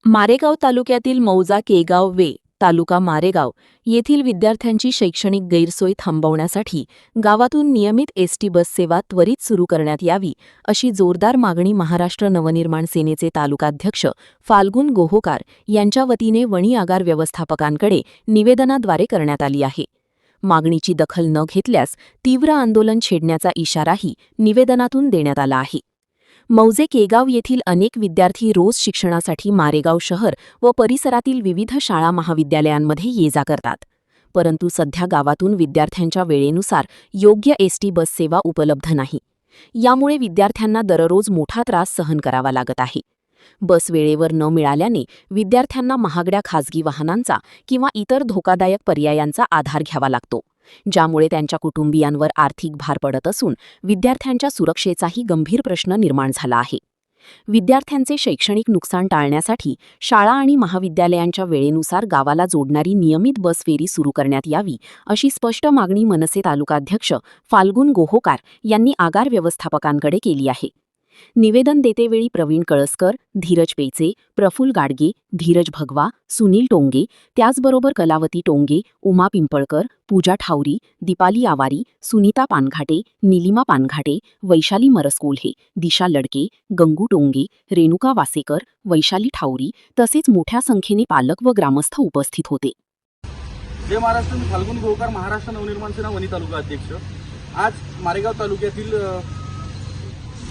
मारेगाव तालुक्यातील मौजा केगाव वे तालुका मारेगाव येथील विद्यार्थ्यांची शैक्षणिक गैरसोय थांबवण्यासाठी गावातून नियमित एसटी बस सेवा त्वरित सुरू करण्यात यावी अशी जोरदार मागणी महाराष्ट्र नवनिर्माण सेनेचे तालुकाध्यक्ष फाल्गुन गोहोकार यांच्या वतीने वणी आगार व्यवस्थापकांकडे निवेदनाद्वारे करण्यात आली आहे। मागणीची दखल न घेतल्यास तीव्र आंदोलन छेडण्याचा इशाराही निवेदनातून देण्यात आला आहे। मौजे केगाव येथील अनेक विद्यार्थी रोज शिक्षणासाठी मारेगाव शहर व परिसरातील विविध शाळा महाविद्यालयांमध्ये ये-जा करतात, परंतु सध्या गावातून विद्यार्थ्यांच्या वेळेनुसार योग्य एसटी बस सेवा उपलब्ध नाही। यामुळे विद्यार्थ्यांना दररोज मोठा त्रास सहन करावा लागत आहे। बस वेळेवर न मिळाल्याने विद्यार्थ्यांना महागड्या खासगी वाहनांचा किंवा इतर धोकादायक पर्यायांचा आधार घ्यावा लागतो, ज्यामुळे त्यांच्या कुटुंबियांवर आर्थिक भार पडत असून विद्यार्थ्यांच्या सुरक्षेचाही गंभीर प्रश्न निर्माण झाला आहे। विद्यार्थ्यांचे शैक्षणिक नुकसान टाळण्यासाठी शाळा आणि महाविद्यालयांच्या वेळेनुसार गावाला जोडणारी नियमित बस फेरी सुरू करण्यात यावी अशी स्पष्ट मागणी मनसे तालुकाध्यक्ष फाल्गुन गोहोकार यांनी आगार व्यवस्थापकांकडे केली आहे। निवेदन देतेवेळी प्रवीण कळसकर, धीरज पेचे, प्रफुल्ल गाडगे, धीरज भगवा, सुनील टोंगे, त्याचबरोबर कलावती टोंगे, उमा पिंपळकर, पूजा ठाऊरी, दीपाली आवारी, सुनीता पानघाटे, नीलिमा पानघाटे, वैशाली मरसकोल्हे, दिशा लडके, गंगू टोंगे, रेणुका वासेकर, वैशाली ठाऊरी तसेच मोठ्या संख्येने पालक व ग्रामस्थ उपस्थित होते। जय महाराष्ट्र। मी फाल्गुन गोहोकार, महाराष्ट्र नवनिर्माण सेना वणी तालुका अध्यक्ष। आज मारेगाव तालुक्यातील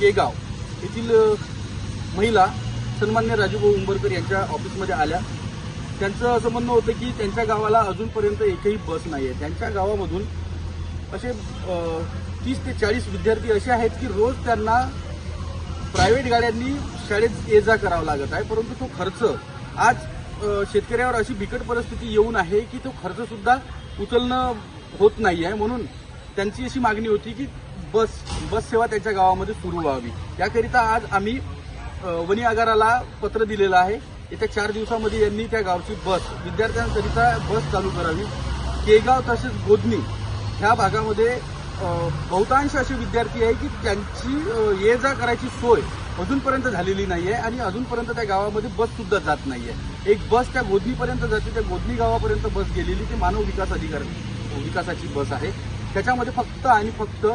केगाव येथील महिला सन्मान्य राजूभाऊ उंबरकर यांच्या ऑफिसमध्ये आल्या। त्यांचं असं म्हणणं होतं की त्यांच्या गावाला अजूनपर्यंत एकही बस नाही आहे। त्यांच्या गावामधून असे 30 ते 40 विद्यार्थी असे आहेत की रोज त्यांना प्रायव्हेट गाड्यांनी शाळेत ये-जा करावं लागत आहे, परंतु तो खर्च आज शेतकऱ्यावर अशी बिकट परिस्थिती येऊन आहे की तो खर्चसुद्धा उचलणं होत नाही आहे। म्हणून त्यांची अशी मागणी होती की बस सेवा त्यांच्या गावामध्ये सुरू व्हावी। याकरिता आज आम्ही वणी आगाराला पत्र दिलेलं आहे। येत्या 4 दिवसामध्ये यांनी त्या गावची बस विद्यार्थ्यांकरिता बस चालू करावी। केगाव तसेच गोधनी ह्या भागामध्ये बहुतांश असे विद्यार्थी आहे की त्यांची ये-जा करायची सोय अजूनपर्यंत झालेली नाही आहे आणि अजूनपर्यंत त्या गावामध्ये बससुद्धा जात नाही आहे। एक बस त्या गोधनीपर्यंत जाते, त्या गोधनी गावापर्यंत बस गेलेली ती मानव विकासाची बस आहे। त्याच्यामध्ये फक्त आणि फक्त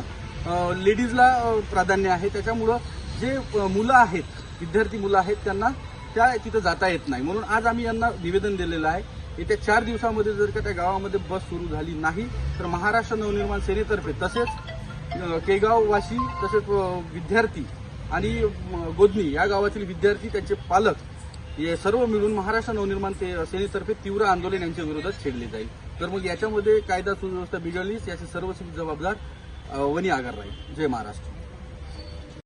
लेडीजला प्राधान्य आहे। त्याच्यामुळं जे मुलं आहेत, विद्यार्थी मुलं आहेत, त्यांना त्या तिथं जाता येत नाही। म्हणून आज आम्ही यांना निवेदन दिलेलं आहे। येत्या 4 दिवसामध्ये जर का त्या गावामध्ये बस सुरू झाली नाही तर महाराष्ट्र नवनिर्माण सेनेतर्फे तसेच केगाववासी तसेच विद्यार्थी आणि गोधनी या गावातील विद्यार्थी त्यांचे पालक हे सर्व मिळून महाराष्ट्र नवनिर्माण सेनेतर्फे तीव्र आंदोलन यांच्या विरोधात छेडले जाईल। तर मग याच्यामध्ये कायदा सुव्यवस्था बिघडलीच याचे सर्वस्वी जबाबदार वणी आगार राहील। जय महाराष्ट्र।